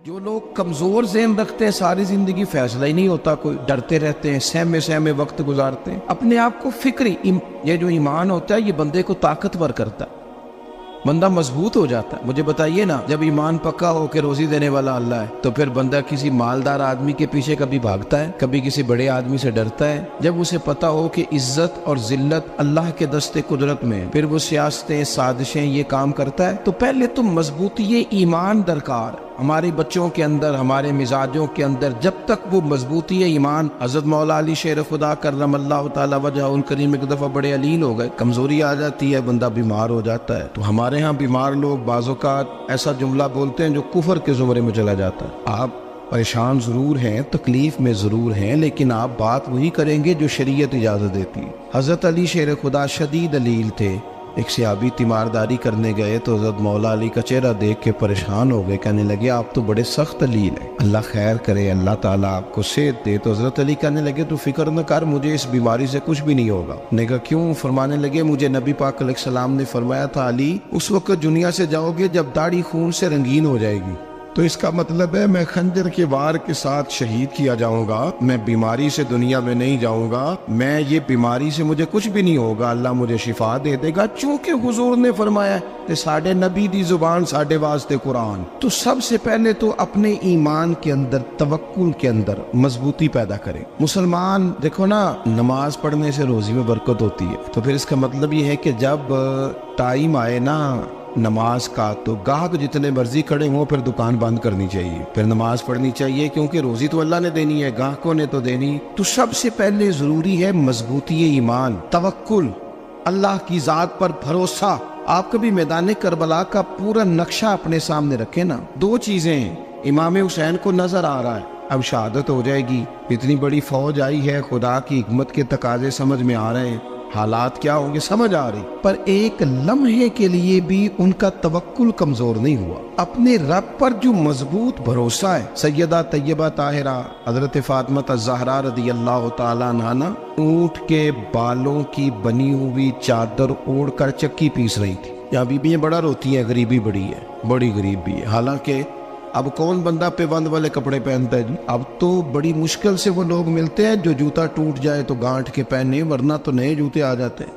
جو لوگ کمزور ذہن رکھتے ہیں ساری زندگی فیصلہ ہی نہیں ہوتا، کوئی ڈرتے رہتے ہیں، سہمے سہمے وقت گزارتے ہیں، اپنے آپ کو فکری یہ جو ایمان ہوتا ہے یہ بندے کو طاقتور کرتا ہے، بندہ مضبوط ہو جاتا ہے۔ مجھے بتائیے نا، جب ایمان پکا ہو کہ روزی دینے والا اللہ ہے تو پھر بندہ کسی مالدار آدمی کے پیچھے کبھی بھاگتا ہے، کبھی کسی بڑے آدمی سے ڈرتا ہے؟ جب اسے پتا ہو کہ عزت اور ذلت اللہ کے دستے قدرت میں، پھر وہ سیاستیں، سازشیں یہ کام کرتا ہے۔ تو پہلے تو مضبوطی ایمان درکار ہمارے بچوں کے اندر، ہمارے مزاجوں کے اندر، جب تک وہ مضبوطی ایمان۔ حضرت مولا علی شیر خدا کرم اللہ تعالی وجہ الکریم ایک دفعہ بڑے علیل ہو گئے، کمزوری آ جاتی ہے، بندہ بیمار ہو جاتا ہے۔ تو ہمارے ہاں بیمار لوگ بعض اوقات ایسا جملہ بولتے ہیں جو کفر کے زمرے میں چلا جاتا ہے۔ آپ پریشان ضرور ہیں، تکلیف میں ضرور ہیں، لیکن آپ بات وہی کریں گے جو شریعت اجازت دیتی ہے۔ حضرت علی شیر خدا شدید علیل تھے، ایک صحابی تیمارداری کرنے گئے تو حضرت مولا علی کا چہرہ دیکھ کے پریشان ہو گئے، کہنے لگے آپ تو بڑے سخت علیل ہیں، اللہ خیر کرے، اللہ تعالیٰ آپ کو صحت دے۔ تو حضرت علی کہنے لگے تو فکر نہ کر، مجھے اس بیماری سے کچھ بھی نہیں ہوگا۔ نے کہا کیوں؟ فرمانے لگے مجھے نبی پاک علیہ السلام نے فرمایا تھا علی اس وقت دنیا سے جاؤ گے جب داڑھی خون سے رنگین ہو جائے گی، تو اس کا مطلب ہے میں خنجر کے وار کے ساتھ شہید کیا جاؤں گا، میں بیماری سے دنیا میں نہیں جاؤں گا، میں یہ بیماری سے مجھے کچھ بھی نہیں ہوگا، اللہ مجھے شفا دے دے گا، چونکہ حضور نے فرمایا کہ ساڈے نبی دی زبان ساڈے واسطے قرآن۔ تو سب سے پہلے تو اپنے ایمان کے اندر، توکل کے اندر مضبوطی پیدا کرے۔ مسلمان دیکھو نا، نماز پڑھنے سے روزی میں برکت ہوتی ہے، تو پھر اس کا مطلب یہ ہے کہ جب ٹائم آئے نا نماز کا تو گاہک جتنے مرضی کھڑے ہوں پھر دکان بند کرنی چاہیے، پھر نماز پڑھنی چاہیے، کیونکہ روزی تو اللہ نے دینی ہے، گاہکوں نے تو دینی۔ تو سب سے پہلے ضروری ہے مضبوطی ایمان، توکل، اللہ کی ذات پر بھروسہ۔ آپ کبھی میدان کربلا کا پورا نقشہ اپنے سامنے رکھیں نا، دو چیزیں ہیں، امام حسین کو نظر آ رہا ہے اب شہادت ہو جائے گی، اتنی بڑی فوج آئی ہے، خدا کی حکمت کے تقاضے سمجھ میں آ رہے ہیں، حالات کیا ہوں گے سمجھ آ رہی، پر ایک لمحے کے لیے بھی ان کا توکل کمزور نہیں ہوا۔ اپنے رب پر جو مضبوط بھروسہ ہے، سیدہ طیبہ طاہرہ حضرت فاطمہ الزہرا رضی اللہ تعالیٰ عنہا اونٹ کے بالوں کی بنی ہوئی چادر اوڑھ کر چکی پیس رہی تھی۔ یہاں بیویاں بڑا روتی ہیں، غریبی بڑی ہے، بڑی غریب بھی ہے، حالانکہ اب کون بندہ پیوند والے کپڑے پہنتا ہے جی؟ اب تو بڑی مشکل سے وہ لوگ ملتے ہیں جو جوتا ٹوٹ جائے تو گانٹھ کے پہنے، ورنہ تو نئے جوتے آ جاتے ہیں۔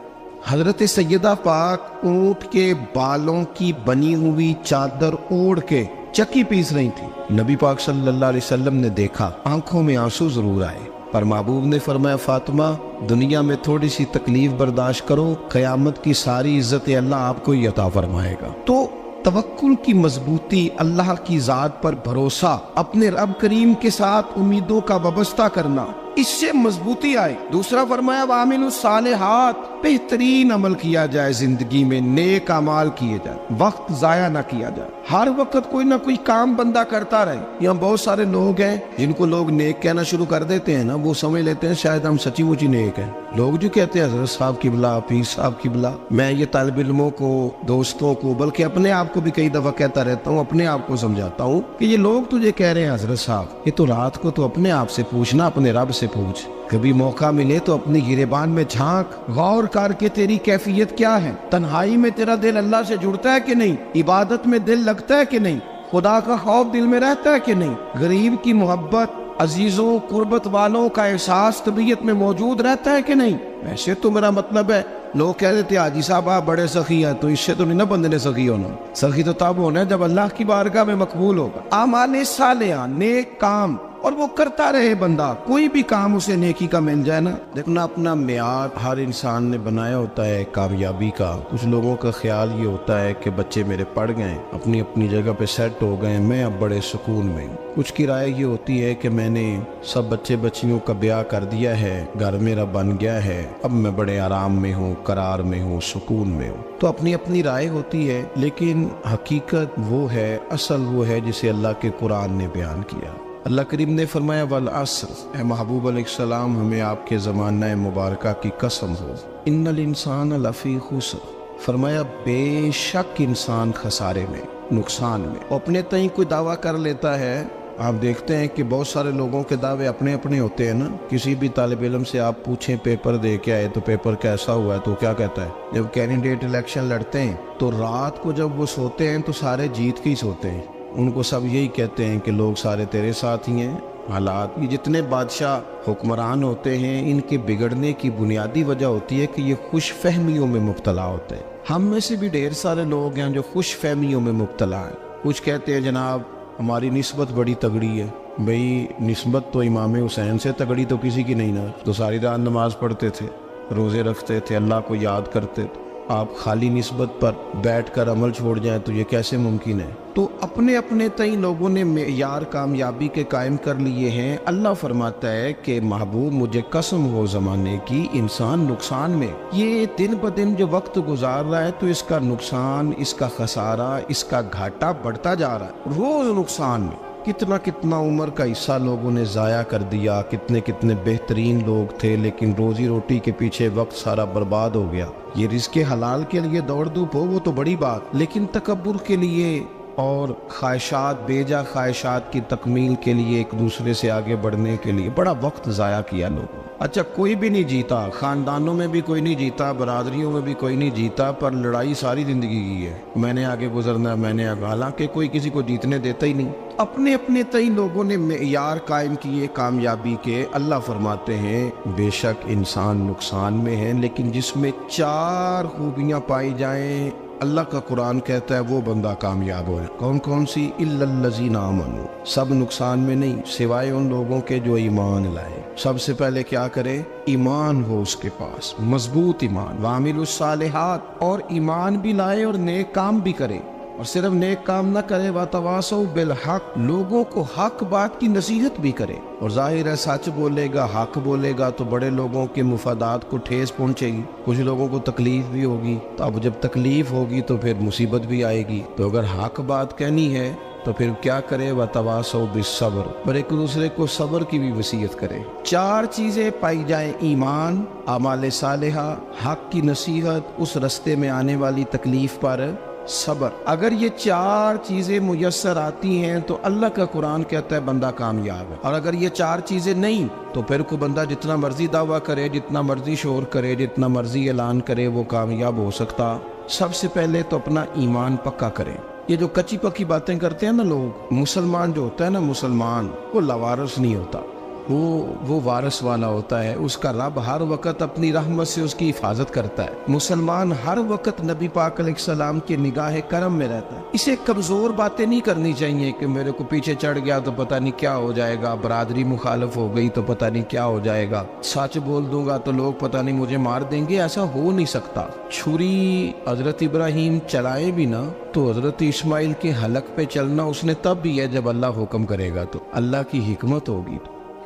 حضرت سیدہ پاک اونٹ کے بالوں کی بنی ہوئی چادر اوڑھ کے چکی پیس رہی تھی۔ نبی پاک صلی اللہ علیہ وسلم نے دیکھا، آنکھوں میں آنسو ضرور آئے، پر محبوب نے فرمایا فاطمہ دنیا میں تھوڑی سی تکلیف برداشت کرو، قیامت کی ساری عزت اللہ آپ کو ہی عطا فرمائے گا۔ تو توکل کی مضبوطی، اللہ کی ذات پر بھروسہ، اپنے رب کریم کے ساتھ امیدوں کا وابستہ کرنا، اس سے مضبوطی آئے۔ دوسرا فرمایا وَعَمِلُوا الصَّالِحَاتِ، بہترین عمل کیا جائے زندگی میں، نیک اعمال کیے جائے، وقت ضائع نہ کیا جائے، ہر وقت کوئی نہ کوئی کام بندہ کرتا رہے۔ یہاں بہت سارے لوگ ہیں جن کو لوگ نیک کہنا شروع کر دیتے ہیں نا، وہ سمجھ لیتے ہیں شاید ہم سچی مچی نیک ہیں۔ لوگ جو کہتے ہیں حضرت صاحب کی بلا، پیر صاحب کی بلا، میں یہ طالب علموں کو، دوستوں کو، بلکہ اپنے آپ کو بھی کئی دفعہ کہتا رہتا ہوں، اپنے آپ کو سمجھاتا ہوں کہ یہ لوگ تجھے کہہ رہے ہیں حضرت صاحب، یہ تو رات کو تو اپنے آپ سے پوچھنا، اپنے رب سے پوچھ، کبھی موقع ملے تو اپنی گریبان میں جھانک، غور کر کے تیری کیفیت کیا ہے، تنہائی میں تیرا دل اللہ سے جڑتا ہے کہ نہیں، عبادت میں دل لگتا ہے کہ نہیں، خدا کا خوف دل میں رہتا ہے کہ نہیں، غریب کی محبت، عزیزوں قربت والوں کا احساس طبیعت میں موجود رہتا ہے کہ نہیں۔ ویسے تو میرا مطلب ہے، لوگ کہہ دیتے ہیں حاجی صاحب آپ بڑے سخی ہیں، تو اس سے تو نہیں نا بندے نے سخی ہونا، سخی تو تب ہونا ہے جب اللہ کی بارگاہ میں مقبول ہوگا۔ اعمال صالحہ، نیک کام، اور وہ کرتا رہے بندہ، کوئی بھی کام اسے نیکی کا مل جائے نا۔ دیکھنا اپنا معیار ہر انسان نے بنایا ہوتا ہے کامیابی کا۔ کچھ لوگوں کا خیال یہ ہوتا ہے کہ بچے میرے پڑھ گئے، اپنی اپنی جگہ پہ سیٹ ہو گئے، میں اب بڑے سکون میں ہوں۔ کچھ کی رائے یہ ہوتی ہے کہ میں نے سب بچے بچیوں کا بیاہ کر دیا ہے، گھر میرا بن گیا ہے، اب میں بڑے آرام میں ہوں، قرار میں ہوں، سکون میں ہوں۔ تو اپنی اپنی رائے ہوتی ہے، لیکن حقیقت وہ ہے، اصل وہ ہے جسے اللہ کے قرآن نے بیان کیا۔ اللہ کریم نے فرمایا والعصر، اے محبوب علیہ السلام ہمیں آپ کے زمانہ مبارکہ کی قسم ہو، ان الانسان لفی خسر، فرمایا بے شک انسان خسارے میں، نقصان میں۔ اپنے تئیں کوئی دعویٰ کر لیتا ہے، آپ دیکھتے ہیں کہ بہت سارے لوگوں کے دعوے اپنے اپنے ہوتے ہیں نا۔ کسی بھی طالب علم سے آپ پوچھیں پیپر دے کے آئے تو پیپر کیسا ہوا ہے، تو کیا کہتا ہے؟ جب کینڈیڈیٹ الیکشن لڑتے ہیں تو رات کو جب وہ سوتے ہیں تو سارے جیت کے ہی سوتے ہیں، ان کو سب یہی کہتے ہیں کہ لوگ سارے تیرے ساتھ ہی ہیں. حالات، یہ جتنے بادشاہ حکمران ہوتے ہیں ان کے بگڑنے کی بنیادی وجہ ہوتی ہے کہ یہ خوش فہمیوں میں مبتلا ہوتے ہیں. ہم میں سے بھی ڈھیر سارے لوگ ہیں جو خوش فہمیوں میں مبتلا ہیں. کچھ کہتے ہیں جناب ہماری نسبت بڑی تگڑی ہے. بھئی نسبت تو امام حسین سے تگڑی تو کسی کی نہیں نا. تو ساری رات نماز پڑھتے تھے، روزے رکھتے تھے، اللہ کو یاد کرتے تھے. آپ خالی نسبت پر بیٹھ کر عمل چھوڑ جائیں تو یہ کیسے ممکن ہے؟ تو اپنے اپنے تئیں لوگوں نے معیار کامیابی کے قائم کر لیے ہیں. اللہ فرماتا ہے کہ محبوب مجھے قسم ہو زمانے کی، انسان نقصان میں، یہ دن بدن جو وقت گزار رہا ہے تو اس کا نقصان، اس کا خسارہ، اس کا گھاٹا بڑھتا جا رہا ہے روز نقصان میں. کتنا کتنا عمر کا حصہ لوگوں نے ضائع کر دیا، کتنے کتنے بہترین لوگ تھے لیکن روزی روٹی کے پیچھے وقت سارا برباد ہو گیا. یہ رزق حلال کے لیے دوڑ دھوپ ہو وہ تو بڑی بات، لیکن تکبر کے لیے اور خواہشات، بیجا خواہشات کی تکمیل کے لیے، ایک دوسرے سے آگے بڑھنے کے لیے بڑا وقت ضائع کیا لوگوں. اچھا کوئی بھی نہیں جیتا، خاندانوں میں بھی کوئی نہیں جیتا، برادریوں میں بھی کوئی نہیں جیتا، پر لڑائی ساری زندگی کی ہے. میں نے آگے گزرنا ہے، میں نے آگے، حالانکہ کوئی کسی کو جیتنے دیتا ہی نہیں. اپنے اپنے تئیں لوگوں نے معیار قائم کیے کامیابی کے. اللہ فرماتے ہیں بے شک انسان نقصان میں ہے، لیکن جس میں 4 خوبیاں پائی جائیں اللہ کا قرآن کہتا ہے وہ بندہ کامیاب ہو. کون کون سی؟ الا الذین آمنوا. سب نقصان میں نہیں سوائے ان لوگوں کے جو ایمان لائے. سب سے پہلے کیا کرے؟ ایمان ہو اس کے پاس، مضبوط ایمان. وعملوا الصالحات، اور ایمان بھی لائے اور نیک کام بھی کرے. اور صرف نیک کام نہ کرے، وَتَوَاصَوْا بِالْحَقِّ، لوگوں کو حق بات کی نصیحت بھی کرے. اور ظاہر ہے سچ بولے گا، حق بولے گا تو بڑے لوگوں کے مفادات کو ٹھیس پہنچے گی، کچھ لوگوں کو تکلیف بھی ہوگی. تو اب جب تکلیف ہوگی تو پھر مصیبت بھی آئے گی. تو اگر حق بات کہنی ہے تو پھر کیا کرے؟ وَتَوَاصَوْا بِالصَّبْرِ، اور ایک دوسرے کو صبر کی بھی وصیت کرے. 4 چیزیں پائی جائیں، ایمان، اعمال صالحہ، حق کی نصیحت، اس رستے میں آنے والی تکلیف پر صبر. اگر یہ 4 چیزیں میسر آتی ہیں تو اللہ کا قرآن کہتا ہے بندہ کامیاب ہے. اور اگر یہ 4 چیزیں نہیں تو پھر کوئی بندہ جتنا مرضی دعویٰ کرے، جتنا مرضی شور کرے، جتنا مرضی اعلان کرے، وہ کامیاب ہو سکتا. سب سے پہلے تو اپنا ایمان پکا کرے. یہ جو کچی پکی باتیں کرتے ہیں نا لوگ، مسلمان جو ہوتا ہے نا، مسلمان وہ لاوارث نہیں ہوتا، وہ وارث والا ہوتا ہے. اس کا رب ہر وقت اپنی رحمت سے اس کی حفاظت کرتا ہے. مسلمان ہر وقت نبی پاک علیہ السلام کے نگاہ کرم میں رہتا ہے. اسے کمزور باتیں نہیں کرنی چاہیے کہ میرے کو پیچھے چڑھ گیا تو پتہ نہیں کیا ہو جائے گا، برادری مخالف ہو گئی تو پتہ نہیں کیا ہو جائے گا، سچ بول دوں گا تو لوگ پتہ نہیں مجھے مار دیں گے. ایسا ہو نہیں سکتا. چھری حضرت ابراہیم چلائے بھی نا تو حضرت اسماعیل کے حلق پہ چلنا اس نے تب بھی ہے جب اللہ حکم کرے گا. تو اللہ کی حکمت ہوگی،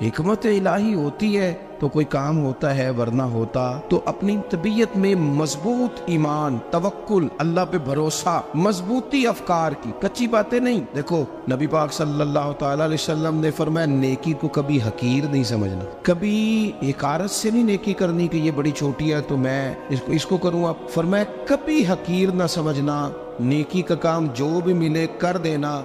حکمت الہی ہوتی ہے تو کوئی کام ہوتا ہے، ورنہ ہوتا. تو اپنی طبیعت میں مضبوط ایمان، توکل، اللہ پہ بھروسہ، مضبوطی افکار کی، کچی باتیں نہیں. دیکھو نبی پاک صلی اللہ تعالی علیہ وسلم نے فرمایا نیکی کو کبھی حقیر نہیں سمجھنا، کبھی حقارت سے نہیں نیکی کرنی کہ یہ بڑی چھوٹی ہے تو میں اس کو کروں. آپ فرمایا کبھی حقیر نہ سمجھنا، نیکی کا کام جو بھی ملے کر دینا.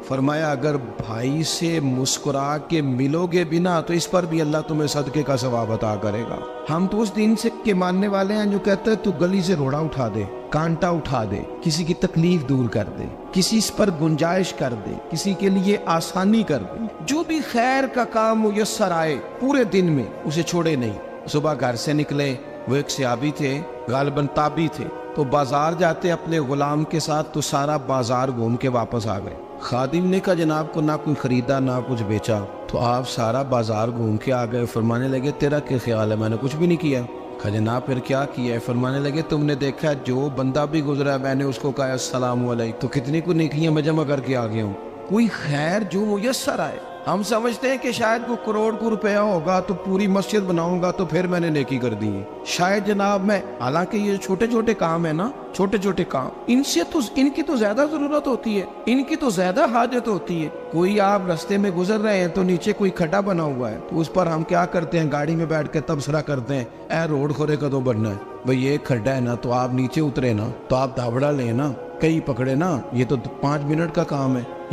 فرمایا اگر بھائی سے مسکرا کے ملو گے بنا تو اس پر بھی اللہ تمہیں صدقے کا ثواب عطا کرے گا. ہم تو اس دین سے کے ماننے والے ہیں جو کہتے ہیں تو گلی سے روڑا اٹھا دے، کانٹا اٹھا دے، کسی کی تکلیف دور کر دے، کسی اس پر گنجائش کر دے، کسی کے لیے آسانی کر دے. جو بھی خیر کا کام میسر آئے پورے دن میں اسے چھوڑے نہیں. صبح گھر سے نکلے، وہ ایک صحابی تھے، غالباً تابعی تھے، تو بازار جاتے اپنے غلام کے ساتھ تو سارا بازار گھوم کے واپس آ گئے. خادم نے کہا جناب کو نہ کوئی خریدا نہ کچھ بیچا. تو آپ سارا بازار گھوم کے آ گئے. فرمانے لگے تیرا کیا خیال ہے؟ میں نے کچھ بھی نہیں کیا. کہا جناب پھر کیا کیا ہے؟ فرمانے لگے تم نے دیکھا جو بندہ بھی گزرا میں نے اس کو کہا السلام علیکم، تو کتنی کو نیکیاں میں جمع کر کے آ گیا ہوں. کوئی خیر جو میسر آئے. ہم سمجھتے ہیں کہ شاید کوئی کروڑ کو روپیہ ہوگا تو پوری مسجد بناؤں گا تو پھر میں نے نیکی کر دی ہے. شاید جناب میں، حالانکہ یہ چھوٹے چھوٹے کام ہے نا، چھوٹے چھوٹے کام، ان کی تو زیادہ ضرورت ہوتی ہے، ان کی تو زیادہ حاجت ہوتی ہے. کوئی آپ رستے میں گزر رہے ہیں تو نیچے کوئی کھڈا بنا ہوا ہے تو اس پر ہم کیا کرتے ہیں؟ گاڑی میں بیٹھ کے تبصرہ کرتے ہیں اے روڈ کھورے کدو بننا ہے. بھئی یہ کھڈا ہے نا تو آپ نیچے اترے نا تو آپ دھابڑا لیں نا، کئی پکڑے نا، یہ تو 5 منٹ کا کام ہے.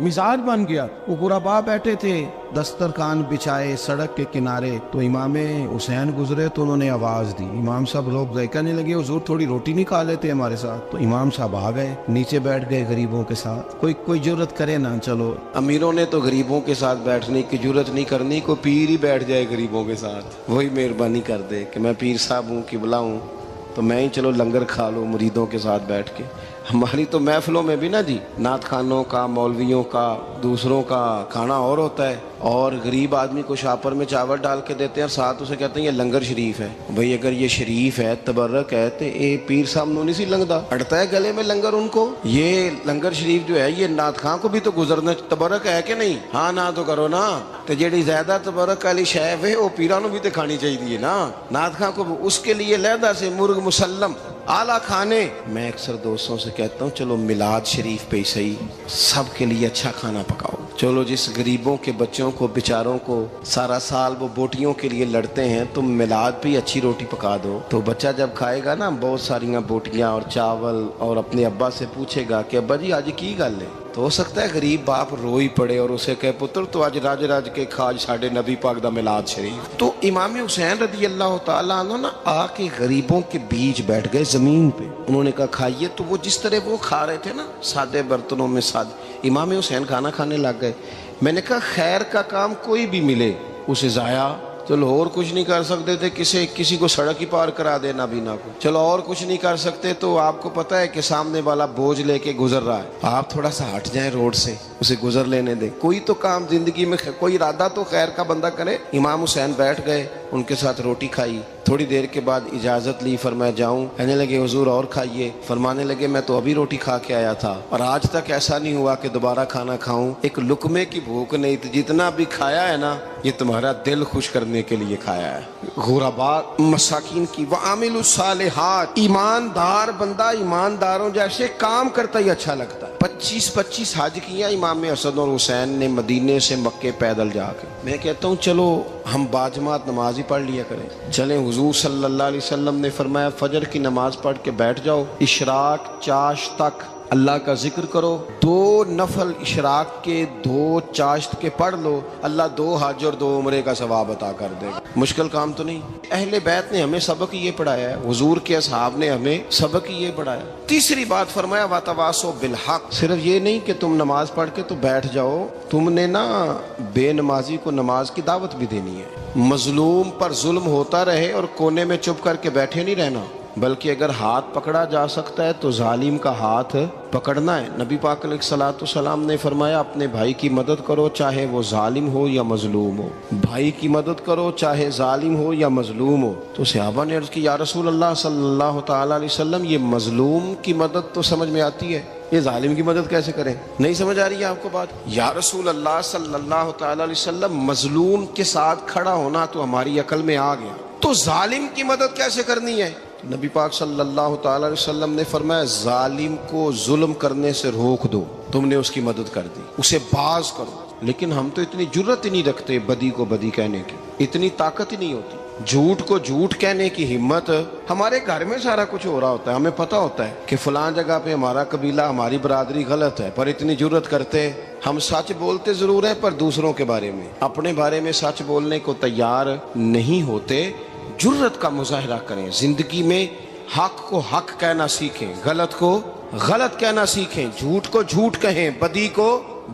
مزاج بن گیا. وہ غربا بیٹھے تھے دسترخوان بچھائے سڑک کے کنارے, تو امام حسین گزرے تو انہوں نے آواز دی. امام صاحب لوگ ذائقہ نہیں لگے, حضور تھوڑی روٹی نہیں کھا لیتے ہمارے ساتھ؟ تو امام صاحب آ گئے, نیچے بیٹھ گئے غریبوں کے ساتھ. کوئی جرت کرے نا, چلو امیروں نے تو غریبوں کے ساتھ بیٹھنے کی جرت نہیں کرنی, کوئی پیر ہی بیٹھ جائے غریبوں کے ساتھ, وہی مہربانی کر دے کہ میں پیر صاحب ہوں, قبلہ ہوں, تو میں ہی چلو لنگر کھا لوں مریدوں کے ساتھ بیٹھ کے. ہماری تو محفلوں میں بھی نا جی, نعت خانوں کا, مولویوں کا, دوسروں کا کھانا اور ہوتا ہے, اور غریب آدمی کو شاپر میں چاول ڈال کے دیتے ہیں اور ساتھ اسے کہتے ہیں یہ لنگر شریف ہے. بھئی اگر یہ شریف ہے, تبرک ہے, تو اے پیر صاحب نو نہیں سی لنگدا, اڑتا ہے گلے میں لنگر ان کو. یہ لنگر شریف جو ہے یہ نعت خان کو بھی تو گزرنا تبرک ہے کہ نہیں؟ ہاں نہ تو کرو نا, تو جیڑی زیادہ تبرک والی شے ہے وہ پیراں نو بھی تو کھانی چاہیے نا. نعت خان کو اس کے لیے لہدا سے مرغ مسلم اعلیٰ کھانے. میں اکثر دوستوں سے کہتا ہوں چلو میلاد شریف پہ ہی صحیح سب کے لیے اچھا کھانا پکاؤ. چلو جس غریبوں کے بچوں کو بیچاروں کو سارا سال وہ بوٹیوں کے لیے لڑتے ہیں, تم میلاد پہ ہی اچھی روٹی پکا دو, تو بچہ جب کھائے گا نا بہت ساریاں بوٹیاں اور چاول, اور اپنے ابا سے پوچھے گا کہ ابا جی آج کی گل ہے, تو ہو سکتا ہے غریب باپ رو ہی پڑے اور اسے کہے پتر تو آج راج راج کے کھاج ساڈے نبی پاک دا میلاد شریف. تو امام حسین رضی اللہ تعالیٰ عنہ نا آ کے غریبوں کے بیچ بیٹھ گئے زمین پہ. انہوں نے کہا کھائیے, تو وہ جس طرح وہ کھا رہے تھے نا سادے برتنوں میں امام حسین کھانا کھانے لگ گئے. میں نے کہا خیر کا کام کوئی بھی ملے اسے ضائع, چلو اور کچھ نہیں کر سکتے تھے, کسی کو سڑک ہی پار کرا دے نابینا کو, چلو اور کچھ نہیں کر سکتے, تو آپ کو پتہ ہے کہ سامنے والا بوجھ لے کے گزر رہا ہے, آپ تھوڑا سا ہٹ جائیں روڈ سے, اسے گزر لینے دیں. کوئی تو کام زندگی میں کوئی ارادہ تو خیر کا بندہ کرے. امام حسین بیٹھ گئے, ان کے ساتھ روٹی کھائی. تھوڑی دیر کے بعد اجازت لی, فرمایا جاؤں؟ کہنے لگے حضور اور کھائیے. فرمانے لگے میں تو ابھی روٹی کھا کے آیا تھا اور آج تک ایسا نہیں ہوا کہ دوبارہ کھانا کھاؤں. ایک لقمے کی بھوک نہیں تھی, جتنا بھی کھایا ہے نا یہ تمہارا دل خوش کرنے کے لیے کھایا ہے. غرباء مساکین کی وعامل الصالحات, ایماندار بندہ ایمانداروں جیسے کام کرتا ہی اچھا لگتا ہے. 25 حج کیا امام حسن اور حسین نے مدینے سے مکے پیدل جا کے. میں کہتا ہوں چلو ہم باجماعت نماز ہی پڑھ لیا کریں. چلیں, حضور صلی اللہ علیہ وسلم نے فرمایا فجر کی نماز پڑھ کے بیٹھ جاؤ, اشراق چاشت تک اللہ کا ذکر کرو, 2 نفل اشراق کے 2 چاشت کے پڑھ لو, اللہ 2 حج اور 2 عمرے کا ثواب عطا کر دے گا. مشکل کام تو نہیں. اہل بیت نے ہمیں سبق یہ پڑھایا ہے, حضور کے اصحاب نے ہمیں سبق یہ پڑھایا. تیسری بات فرمایا وتواصوا بالحق, صرف یہ نہیں کہ تم نماز پڑھ کے تو بیٹھ جاؤ, تم نے نا بے نمازی کو نماز کی دعوت بھی دینی ہے. مظلوم پر ظلم ہوتا رہے اور کونے میں چپ کر کے بیٹھے نہیں رہنا, بلکہ اگر ہاتھ پکڑا جا سکتا ہے تو ظالم کا ہاتھ پکڑنا ہے. نبی پاک علیہ الصلوۃ والسلام نے فرمایا اپنے بھائی کی مدد کرو چاہے وہ ظالم ہو یا مظلوم ہو, بھائی کی مدد کرو چاہے ظالم ہو یا مظلوم ہو. تو صحابہ نے عرض کی یا رسول اللہ صلی اللہ تعالیٰ علیہ وسلم یہ مظلوم کی مدد تو سمجھ میں آتی ہے, یہ ظالم کی مدد کیسے کریں؟ نہیں سمجھ آ رہی ہے آپ کو بات؟ یا رسول اللہ صلی اللہ تعالیٰ علیہ وسلم مظلوم کے ساتھ کھڑا ہونا تو ہماری عقل میں آ گیا, تو ظالم کی مدد کیسے کرنی ہے؟ نبی پاک صلی اللہ تعالیٰ علیہ وسلم نے فرمایا ظالم کو ظلم کرنے سے روک دو, تم نے اس کی مدد کر دی, اسے باز کرو. لیکن ہم تو اتنی جرت ہی نہیں رکھتے بدی کو بدی کہنے کی, اتنی طاقت ہی نہیں ہوتی. جھوٹ کو جھوٹ کہنے کی ہمت, ہمارے گھر میں سارا کچھ ہو رہا ہوتا ہے, ہمیں پتہ ہوتا ہے کہ فلاں جگہ پہ ہمارا قبیلہ ہماری برادری غلط ہے, پر اتنی جرت کرتے. ہم سچ بولتے ضرور ہیں پر دوسروں کے بارے میں, اپنے بارے میں سچ بولنے کو تیار نہیں ہوتے. جرت کا مظاہرہ کریں زندگی میں, حق کو حق کہنا سیکھیں, غلط کو غلط کہنا سیکھیں, جھوٹ کو جھوٹ کہیں, بدی کو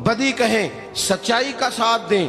بدی کہیں, سچائی کا ساتھ دیں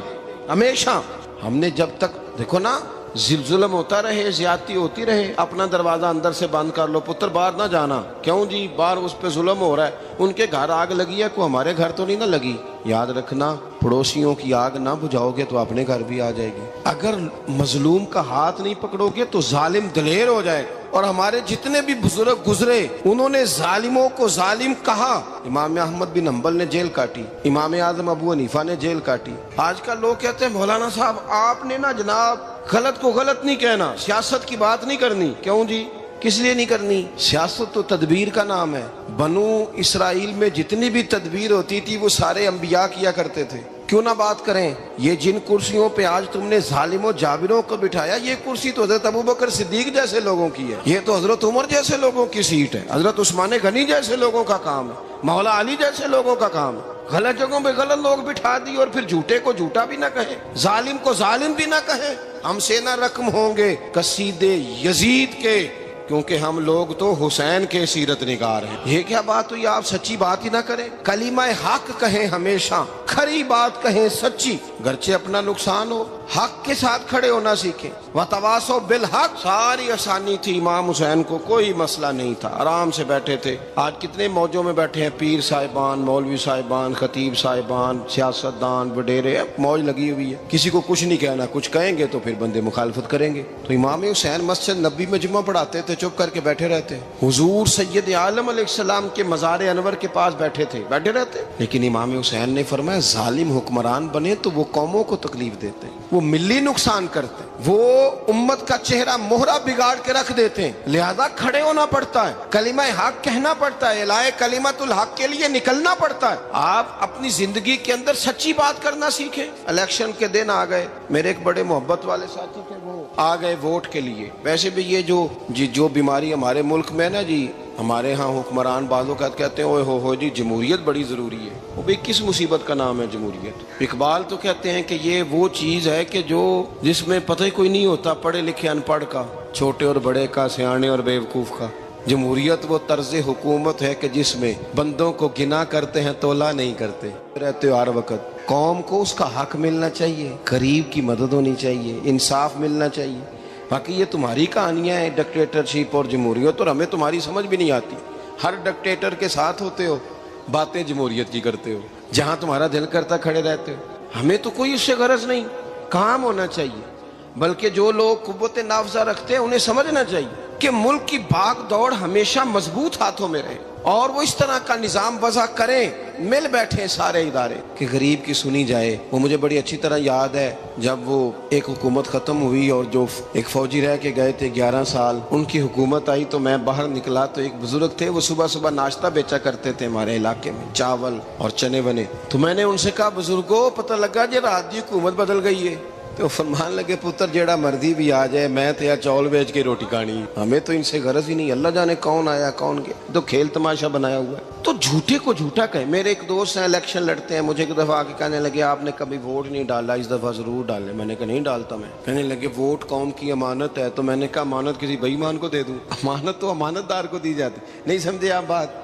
ہمیشہ. ہم نے جب تک دیکھو نا ظلم ہوتا رہے, زیادتی ہوتی رہے, اپنا دروازہ اندر سے بند کر لو, پتر باہر نہ جانا. کیوں جی؟ باہر اس پہ ظلم ہو رہا ہے, ان کے گھر آگ لگی ہے, کوئی ہمارے گھر تو نہیں نہ لگی. یاد رکھنا پڑوسیوں کی آگ نہ بجھاؤ گے تو اپنے گھر بھی آ جائے گی. اگر مظلوم کا ہاتھ نہیں پکڑو گے تو ظالم دلیر ہو جائے. اور ہمارے جتنے بھی بزرگ گزرے انہوں نے ظالموں کو ظالم کہا. امام احمد بن حنبل نے جیل کاٹی, امام اعظم ابو حنیفہ نے جیل کاٹی. آج کل لوگ کہتے ہیں مولانا صاحب آپ نے نا جناب غلط کو غلط نہیں کہنا, سیاست کی بات نہیں کرنی. کیوں جی؟ کس لیے نہیں کرنی؟ سیاست تو تدبیر کا نام ہے. بنو اسرائیل میں جتنی بھی تدبیر ہوتی تھی وہ سارے انبیاء کیا کرتے تھے. کیوں نہ بات کریں؟ یہ جن کرسیوں پہ آج تم نے ظالموں جابروں کو بٹھایا، یہ کرسی تو حضرت ابوبکر صدیق جیسے لوگوں کی ہے، یہ تو حضرت عمر جیسے لوگوں کی سیٹ ہے، حضرت عثمان غنی جیسے لوگوں کا کام ہے، مولا علی جیسے لوگوں کا کام ہے۔ غلط جگہوں پہ غلط لوگ بٹھا دی اور پھر جھوٹے کو جھوٹا بھی نہ کہیں، ظالم کو ظالم بھی نہ کہیں۔ ہم سے نہ رقم ہوں گے قصیدے یزید کے، کیونکہ ہم لوگ تو حسین کے سیرت نگار ہیں۔ یہ کیا بات ہوئی؟ آپ سچی بات ہی نہ کریں، کلمہ حق کہیں، ہمیشہ کھری بات کہیں، سچی، گرچہ اپنا نقصان ہو، حق کے ساتھ کھڑے ہونا سیکھیں۔ وتواصوا بالحق، ساری آسانی تھی، امام حسین کو کوئی مسئلہ نہیں تھا، آرام سے بیٹھے تھے۔ آج کتنے موجوں میں بیٹھے ہیں، پیر صاحبان، مولوی صاحبان، خطیب صاحبان، سیاستدان، وڈیرے، موج لگی ہوئی ہے، کسی کو کچھ نہیں کہنا، کچھ کہیں گے تو پھر بندے مخالفت کریں گے۔ تو امام حسین مسجد نبی میں جمعہ پڑھاتے تھے، چپ کر کے بیٹھے رہتے، حضور سید عالم علیہ السلام کے مزار انور کے پاس بیٹھے تھے، بیٹھے رہتے۔ لیکن امام حسین نے فرمایا ظالم حکمران بنے تو وہ قوموں کو تکلیف دیتے ہیں، وہ ملی نقصان کرتے ہیں، وہ امت کا چہرہ مہرہ بگاڑ کے رکھ دیتے ہیں، لہذا کھڑے ہونا پڑتا ہے، کلمہ حق کہنا پڑتا ہے، الہ کلمت الحق کے لیے نکلنا پڑتا ہے۔ آپ اپنی زندگی کے اندر سچی بات کرنا سیکھیں۔ الیکشن کے دن آ گئے، میرے ایک بڑے محبت والے ساتھی تھے، وہ آ گئے ووٹ کے لیے۔ ویسے بھی یہ جو بیماری ہمارے ملک میں نا جی، ہمارے ہاں حکمران بعض اوقات کہتے ہیں اوے ہو جی جمہوریت بڑی ضروری ہے۔ وہ بھی کس مصیبت کا نام ہے جمہوریت؟ اقبال تو کہتے ہیں کہ یہ وہ چیز ہے کہ جس میں پتہ ہی کوئی نہیں ہوتا پڑھے لکھے ان پڑھ کا، چھوٹے اور بڑے کا، سیانے اور بیوقوف کا۔ جمہوریت وہ طرز حکومت ہے کہ جس میں بندوں کو گنا کرتے ہیں، تولا نہیں کرتے رہتے ہو ہر وقت۔ قوم کو اس کا حق ملنا چاہیے، غریب کی مدد ہونی چاہیے، انصاف ملنا چاہیے۔ باقی یہ تمہاری کہانیاں ہیں ڈکٹیٹرشپ اور جمہوریت، اور ہمیں تمہاری سمجھ بھی نہیں آتی۔ ہر ڈکٹیٹر کے ساتھ ہوتے ہو، باتیں جمہوریت کی کرتے ہو، جہاں تمہارا دل کرتا کھڑے رہتے ہو۔ ہمیں تو کوئی اس سے غرض نہیں، کام ہونا چاہیے۔ بلکہ جو لوگ قوت نافذہ رکھتے ہیں انہیں سمجھنا چاہیے کہ ملک کی بھاگ دوڑ ہمیشہ مضبوط ہاتھوں میں رہے، اور وہ اس طرح کا نظام وضع کریں، مل بیٹھے سارے ادارے کہ غریب کی سنی جائے۔ وہ مجھے بڑی اچھی طرح یاد ہے جب وہ ایک حکومت ختم ہوئی اور جو ایک فوجی رہ کے گئے تھے 11 سال، ان کی حکومت آئی تو میں باہر نکلا تو ایک بزرگ تھے، وہ صبح صبح ناشتہ بیچا کرتے تھے ہمارے علاقے میں، چاول اور چنے بنے۔ تو میں نے ان سے کہا بزرگوں پتہ لگا جی رات دی حکومت بدل گئی ہے۔ تو فرمان لگے پتر جیڑا مرضی بھی آ جائے، میں تو یا چاول بیچ کے روٹی کھانی، ہمیں تو ان سے غرض ہی نہیں، اللہ جانے کون آیا کون گیا، تو کھیل تماشا بنایا ہوا ہے۔ تو جھوٹے کو جھوٹا کہیں۔ میرے ایک دوست ہیں الیکشن لڑتے ہیں، مجھے ایک دفعہ آ کے کہنے لگے آپ نے کبھی ووٹ نہیں ڈالا، اس دفعہ ضرور ڈالیں۔ میں نے کہا نہیں ڈالتا میں۔ کہنے لگے ووٹ قوم کی امانت ہے، تو میں نے کہا امانت کسی بے ایمان کو دے دوں؟ امانت تو امانت دار کو دی جاتی۔ نہیں سمجھے آپ بات؟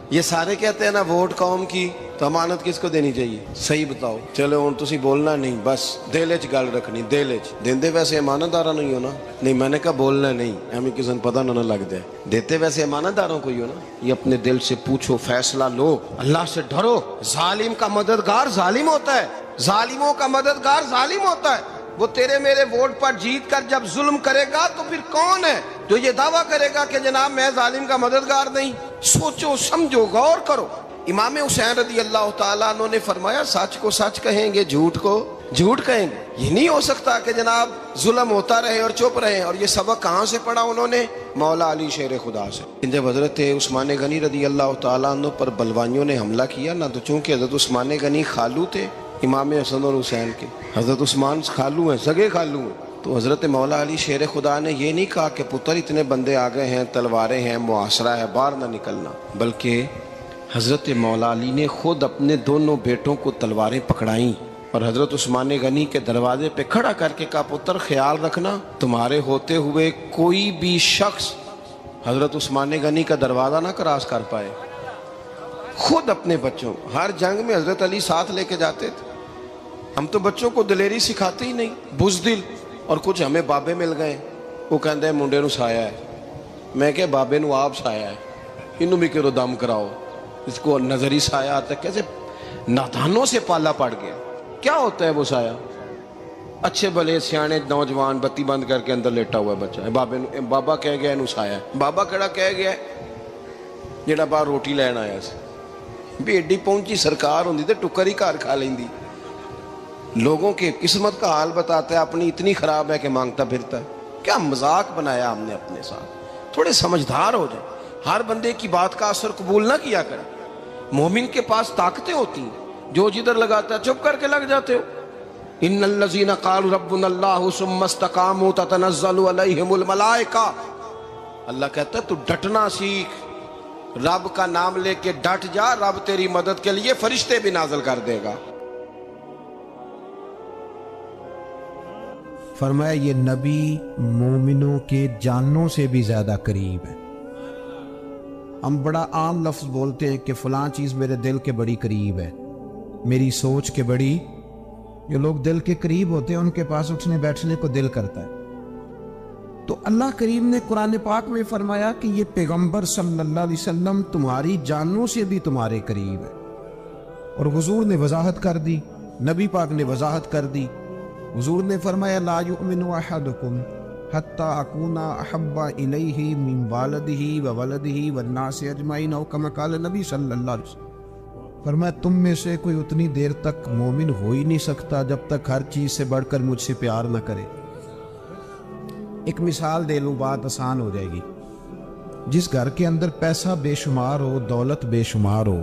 یہ سارے کہتے ہیں نا ووٹ قوم کی، تو امانت کس کو دینی چاہیے؟ صحیح بتاؤ۔ چلو ہوں تسی بولنا نہیں، بس دل وچ گل رکھنی، دل وچ دیندے ویسے امانت دارا نہیں ہونا۔ نہیں میں نے کہا بولنا نہیں، ہمیں کسی نے پتہ نہ لگ جائے، دیتے ویسے امانت داروں کو ہی ہو نا۔ یہ اپنے دل سے پوچھو، فیصلہ لو، اللہ سے ڈرو۔ ظالم کا مددگار ظالم ہوتا ہے، ظالموں کا مددگار ظالم ہوتا ہے۔ وہ تیرے میرے ووٹ پر جیت کر جب ظلم کرے گا تو پھر کون ہے جو یہ دعویٰ کرے گا کہ جناب میں ظالم کا مددگار نہیں؟ سوچو سمجھو، غور کرو۔ امام حسین رضی اللہ تعالیٰ عنہ نے فرمایا سچ کو سچ کہیں گے، جھوٹ کو جھوٹ کہیں گے۔ یہ نہیں ہو سکتا کہ جناب ظلم ہوتا رہے اور چپ رہے۔ اور یہ سبق کہاں سے پڑھا انہوں نے؟ مولا علی شیر خدا سے۔ جب حضرت عثمان غنی رضی اللہ تعالیٰ عنہ پر بلوائیوں نے حملہ کیا نا، تو چونکہ حضرت عثمان غنی خالو تھے امام حسن اور حسین کے، حضرت عثمان خالو ہیں، سگے خالو ہیں، تو حضرت مولا علی شیر خدا نے یہ نہیں کہا کہ پتر اتنے بندے آ گئے ہیں، تلواریں ہیں، محاصرہ ہے، باہر نہ نکلنا، بلکہ حضرت مولا علی نے خود اپنے دونوں بیٹوں کو تلواریں پکڑائیں اور حضرت عثمان غنی کے دروازے پہ کھڑا کر کے کہا پتر خیال رکھنا تمہارے ہوتے ہوئے کوئی بھی شخص حضرت عثمان غنی کا دروازہ نہ کراس کر پائے۔ خود اپنے بچوں، ہر جنگ میں حضرت علی ساتھ لے کے جاتے تھے۔ ہم تو بچوں کو دلیری سکھاتے ہی نہیں، بزدل۔ اور کچھ ہمیں بابے مل گئے، وہ کہتے ہیں منڈے نو سایا ہے، میں کہ بابے نو آپ سایا ہے، انہوں بھی کرو دم کراؤ، اس کو نظری سایہ آتا ہے۔ کیسے نادانوں سے پالا پڑ گیا۔ کیا ہوتا ہے وہ سایہ؟ اچھے بھلے سیانے نوجوان بتی بند کر کے اندر لیٹا ہوا ہے بچہ، بابا کہہ گیا انہوں سایا ہے۔ بابا کہڑا کہہ گیا جڑا باہر روٹی لین آیا سی، بھی ایڈی پہنچی سرکار ہوندی تے ٹکر ہی گھر کھا لیندی۔ لوگوں کے قسمت کا حال بتاتا ہے، اپنی اتنی خراب ہے کہ مانگتا پھرتا ہے۔ کیا مذاق بنایا ہم نے اپنے ساتھ۔ تھوڑے سمجھدار ہو جائیں، ہر بندے کی بات کا اثر قبول نہ کیا کریں۔ مومن کے پاس طاقتیں ہوتی ہیں، جو جدھر لگاتا ہے چپ کر کے لگ جاتے ہو. ان الذین قالوا ربنا اللہ ثم استقاموا تتنزل علیہم الملائکہ. اللہ کہتا ہے تو ڈٹنا سیکھ, رب کا نام لے کے ڈٹ جا, رب تیری مدد کے لیے فرشتے بھی نازل کر دے گا. فرمایا یہ نبی مومنوں کے جانوں سے بھی زیادہ قریب ہے. ہم بڑا عام لفظ بولتے ہیں کہ فلاں چیز میرے دل کے بڑی قریب ہے, میری سوچ کے بڑی. جو لوگ دل کے قریب ہوتے ہیں ان کے پاس اٹھنے بیٹھنے کو دل کرتا ہے. تو اللہ کریم نے قرآن پاک میں فرمایا کہ یہ پیغمبر صلی اللہ علیہ وسلم تمہاری جانوں سے بھی تمہارے قریب ہے. اور حضور نے وضاحت کر دی, نبی پاک نے وضاحت کر دی. حضور نے فرمایا لا یؤمن احدکم حتی اکون احب الیہ من والدہ وولدہ والناس اجمعین او کما قال نبی صلی اللہ علیہ وسلم. فرمایا تم میں سے کوئی اتنی دیر تک مومن ہو ہی نہیں سکتا جب تک ہر چیز سے بڑھ کر مجھ سے پیار نہ کرے. ایک مثال دے لوں, بات آسان ہو جائے گی. جس گھر کے اندر پیسہ بے شمار ہو, دولت بے شمار ہو,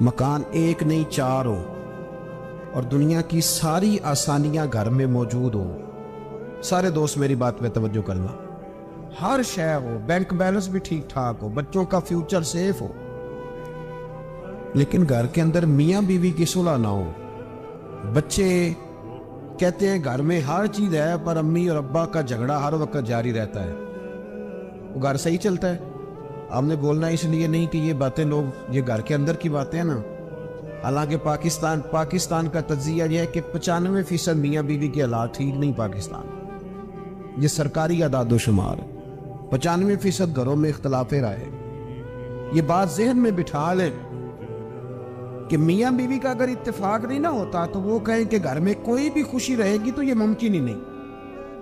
مکان ایک نہیں چار ہو, اور دنیا کی ساری آسانیاں گھر میں موجود ہو, سارے دوست میری بات پہ توجہ کرنا, ہر شے ہو, بینک بیلنس بھی ٹھیک ٹھاک ہو, بچوں کا فیوچر سیف ہو, لیکن گھر کے اندر میاں بیوی کی صلح نہ ہو. بچے کہتے ہیں گھر میں ہر چیز ہے پر امی اور ابا کا جھگڑا ہر وقت جاری رہتا ہے. وہ گھر صحیح چلتا ہے؟ آپ نے بولنا اس لیے نہیں کہ یہ باتیں لوگ, یہ گھر کے اندر کی باتیں ہیں نا. حالانکہ پاکستان کا تجزیہ یہ ہے کہ 95% میاں بیوی کے حالات ٹھیک نہیں. پاکستان یہ سرکاری اعداد و شمار ہے. 95% گھروں میں اختلاف رائے. یہ بات ذہن میں بٹھا لیں کہ میاں بیوی کا اگر اتفاق نہیں نہ ہوتا تو وہ کہیں کہ گھر میں کوئی بھی خوشی رہے گی تو یہ ممکن ہی نہیں,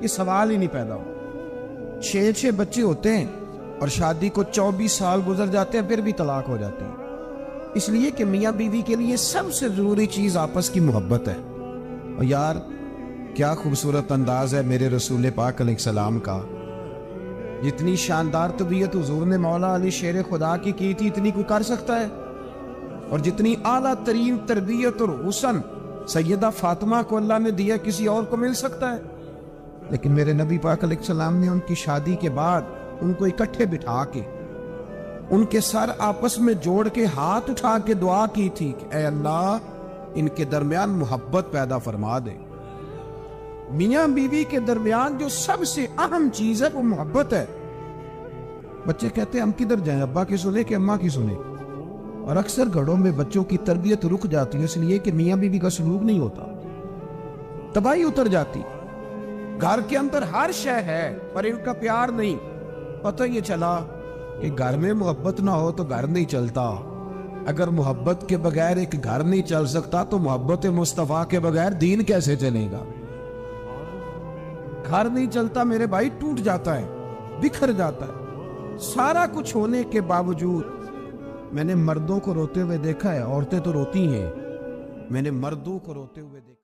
یہ سوال ہی نہیں پیدا ہو. 6 بچے ہوتے ہیں اور شادی کو 24 سال گزر جاتے ہیں پھر بھی طلاق ہو جاتی ہے. اس لیے کہ میاں بیوی کے لیے سب سے ضروری چیز آپس کی محبت ہے. اور یار کیا خوبصورت انداز ہے میرے رسول پاک علیہ السلام کا. جتنی شاندار طبیعت حضور نے مولا علی شیر خدا کی تھی اتنی کوئی کر سکتا ہے؟ اور جتنی اعلیٰ ترین تربیت اور حسن سیدہ فاطمہ کو اللہ نے دیا کسی اور کو مل سکتا ہے؟ لیکن میرے نبی پاک علیہ السلام نے ان کی شادی کے بعد ان کو اکٹھے بٹھا کے ان کے سر آپس میں جوڑ کے ہاتھ اٹھا کے دعا کی تھی کہ اے اللہ ان کے درمیان محبت پیدا فرما دے. میاں بیوی کے درمیان جو سب سے اہم چیز ہے وہ محبت ہے. بچے کہتے ہیں ہم کدھر جائیں, ابا کی سنیں کہ اماں کی سنیں؟ اور اکثر گھروں میں بچوں کی تربیت رک جاتی ہے اس لیے کہ میاں بیوی کا سلوک نہیں ہوتا, تباہی اتر جاتی. گھر کے اندر ہر شے ہے پر ان کا پیار نہیں. پتہ یہ چلا کہ گھر میں محبت نہ ہو تو گھر نہیں چلتا. اگر محبت کے بغیر ایک گھر نہیں چل سکتا تو محبت مصطفیٰ کے بغیر دین کیسے چلے گا؟ گھر نہیں چلتا میرے بھائی, ٹوٹ جاتا ہے, بکھر جاتا ہے. سارا کچھ ہونے کے باوجود میں نے مردوں کو روتے ہوئے دیکھا ہے, عورتیں تو روتی ہیں, میں نے مردوں کو روتے ہوئے دیکھا.